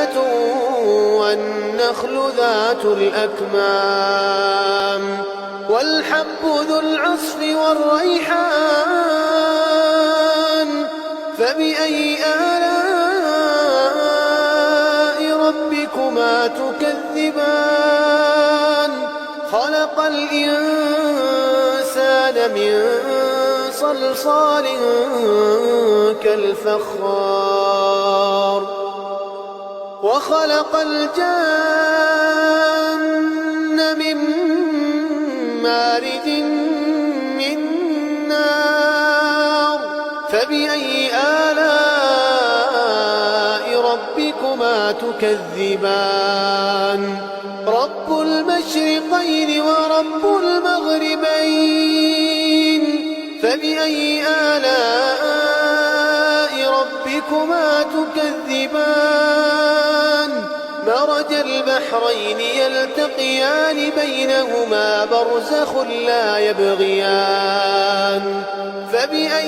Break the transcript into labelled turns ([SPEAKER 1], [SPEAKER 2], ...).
[SPEAKER 1] جنات والنخل ذات الأكمام والحب ذو العصف والريحان فبأي آلاء ربكما تكذبان خلق الإنسان من صلصال كالفخار وخلق الجان من مارج من نار فبأي آلاء ربكما تكذبان رب المشرقين ورب المغربين فبأي آلاء ربكما تكذبان مرج البحرين يلتقيان بينهما برزخ لا يبغيان فبأي